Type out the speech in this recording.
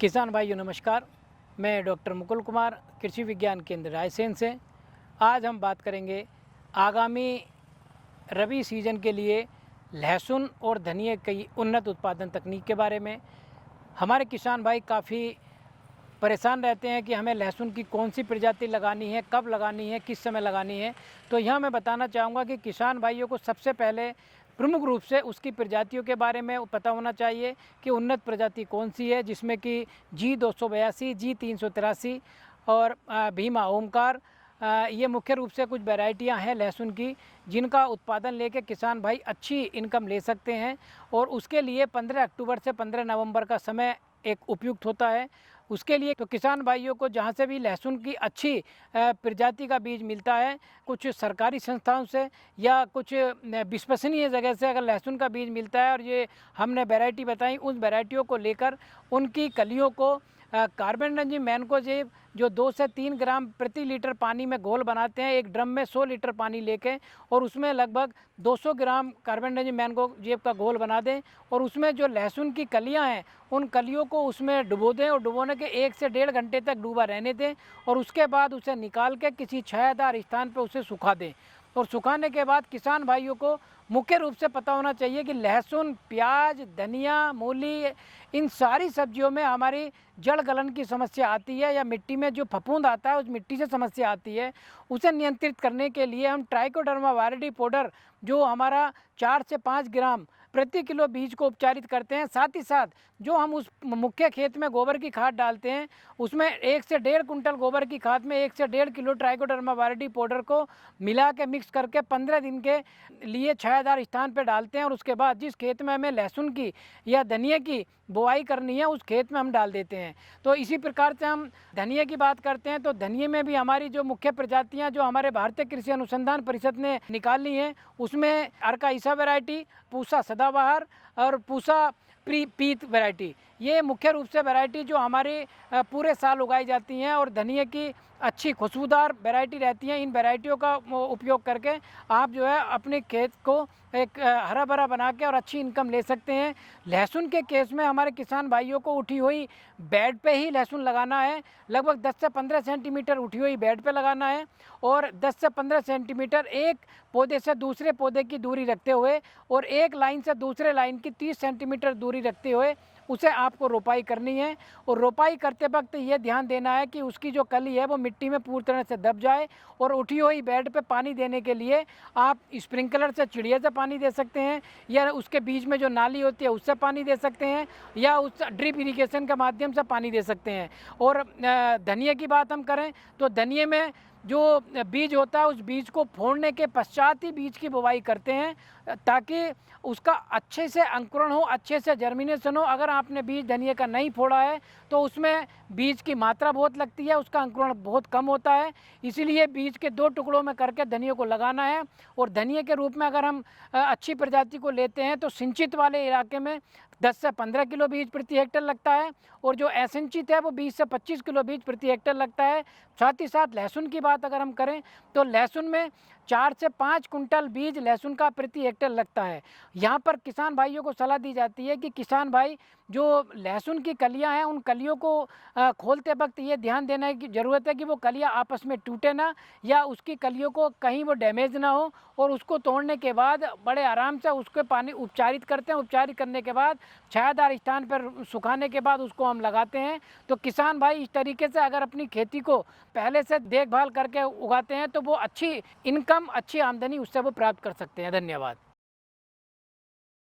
किसान भाइयों नमस्कार। मैं डॉक्टर मुकुल कुमार, कृषि विज्ञान केंद्र रायसेन से। आज हम बात करेंगे आगामी रबी सीजन के लिए लहसुन और धनिया की उन्नत उत्पादन तकनीक के बारे में। हमारे किसान भाई काफ़ी परेशान रहते हैं कि हमें लहसुन की कौन सी प्रजाति लगानी है, कब लगानी है, किस समय लगानी है। तो यहाँ मैं बताना चाहूँगा कि किसान भाइयों को सबसे पहले प्रमुख रूप से उसकी प्रजातियों के बारे में पता होना चाहिए कि उन्नत प्रजाति कौन सी है, जिसमें कि G282, G383 और भीमा ओमकार, ये मुख्य रूप से कुछ वैरायटियां हैं लहसुन की, जिनका उत्पादन लेके किसान भाई अच्छी इनकम ले सकते हैं। और उसके लिए 15 अक्टूबर से 15 नवंबर का समय एक उपयुक्त होता है। उसके लिए तो किसान भाइयों को जहाँ से भी लहसुन की अच्छी प्रजाति का बीज मिलता है, कुछ सरकारी संस्थाओं से या कुछ विश्वसनीय जगह से अगर लहसुन का बीज मिलता है और ये हमने वैरायटी बताई, उन वैरायटियों को लेकर उनकी कलियों को कार्बेंडाजिम मैनकोजेब जो 2 से 3 ग्राम प्रति लीटर पानी में घोल बनाते हैं, एक ड्रम में 100 लीटर पानी लेके, और उसमें लगभग 200 ग्राम कार्बेंडाजिम मैनकोजेब का घोल बना दें और उसमें जो लहसुन की कलियां हैं उन कलियों को उसमें डुबो दें और डुबोने के 1 से 1.5 घंटे तक डूबा रहने दें और उसके बाद उसे निकाल के किसी छायादार स्थान पर उसे सुखा दें। और सुखाने के बाद किसान भाइयों को मुख्य रूप से पता होना चाहिए कि लहसुन, प्याज, धनिया, मूली, इन सारी सब्जियों में हमारी जड़ गलन की समस्या आती है या मिट्टी में जो फफूंद आता है उस मिट्टी से समस्या आती है। उसे नियंत्रित करने के लिए हम ट्राइकोडर्मा वायरिडी पाउडर जो हमारा 4 से 5 ग्राम प्रति किलो बीज को उपचारित करते हैं। साथ ही साथ जो हम उस मुख्य खेत में गोबर की खाद डालते हैं उसमें 1 से 1.5 कुंटल गोबर की खाद में 1 से 1.5 किलो ट्राइकोडर्मा वायरिडी पाउडर को मिला के मिक्स करके 15 दिन के लिए छायादार स्थान पर डालते हैं और उसके बाद जिस खेत में हमें लहसुन की या धनिया की बुआई करनी है उस खेत में हम डाल देते हैं। तो इसी प्रकार से हम धनिया की बात करते हैं तो धनिया में भी हमारी जो मुख्य प्रजातियां जो हमारे भारतीय कृषि अनुसंधान परिषद ने निकाली हैं उसमें अर्का ईसा वैरायटी, पूसा सदाबहार और पूसा पीत वैरायटी, ये मुख्य रूप से वैरायटी जो हमारे पूरे साल उगाई जाती हैं और धनिया की अच्छी खुशबूदार वैरायटी रहती हैं। इन वैरायटियों का उपयोग करके आप जो है अपने खेत को एक हरा भरा बना के और अच्छी इनकम ले सकते हैं। लहसुन के केस में हमारे किसान भाइयों को उठी हुई बेड पे ही लहसुन लगाना है, लगभग 10 से 15 सेंटीमीटर उठी हुई बेड पे लगाना है और 10 से 15 सेंटीमीटर एक पौधे से दूसरे पौधे की दूरी रखते हुए और एक लाइन से दूसरे लाइन की 30 सेंटीमीटर दूरी रखते हुए उसे आपको रोपाई करनी है। और रोपाई करते वक्त ये ध्यान देना है कि उसकी जो कली है वो मिट्टी में पूरी तरह से दब जाए और उठी हुई बेड पे पानी देने के लिए आप स्प्रिंकलर से, चिड़िया से पानी दे सकते हैं या उसके बीच में जो नाली होती है उससे पानी दे सकते हैं या उस ड्रिप इरिगेशन के माध्यम से पानी दे सकते हैं। और धनिया की बात हम करें तो धनिया में जो बीज होता है उस बीज को फोड़ने के पश्चात ही बीज की बुवाई करते हैं ताकि उसका अच्छे से अंकुरण हो, अच्छे से जर्मिनेशन हो। अगर आपने बीज धनिया का नहीं फोड़ा है तो उसमें बीज की मात्रा बहुत लगती है, उसका अंकुरण बहुत कम होता है। इसीलिए बीज के 2 टुकड़ों में करके धनिया को लगाना है। और धनिया के रूप में अगर हम अच्छी प्रजाति को लेते हैं तो सिंचित वाले इलाके में 10 से 15 किलो बीज प्रति हेक्टेयर लगता है और जो असिंचित है वो 20 से 25 किलो बीज प्रति हेक्टेयर लगता है। साथ ही साथ लहसुन की बात अगर हम करें तो लहसुन में 4 से 5 कुंटल बीज लहसुन का प्रति हेक्टेयर लगता है। यहाँ पर किसान भाइयों को सलाह दी जाती है कि किसान भाई जो लहसुन की कलियाँ हैं उन कलियों को खोलते वक्त ये ध्यान देने की ज़रूरत है कि वो कलियाँ आपस में टूटे ना या उसकी कलियों को कहीं वो डैमेज ना हो। और उसको तोड़ने के बाद बड़े आराम से उसके पानी उपचारित करते हैं। उपचारित करने के बाद छायादार स्थान पर सुखाने के बाद उसको हम लगाते हैं। तो किसान भाई इस तरीके से अगर अपनी खेती को पहले से देखभाल करके उगाते हैं तो वो अच्छी इनकम, अच्छी आमदनी उससे वो प्राप्त कर सकते हैं। धन्यवाद।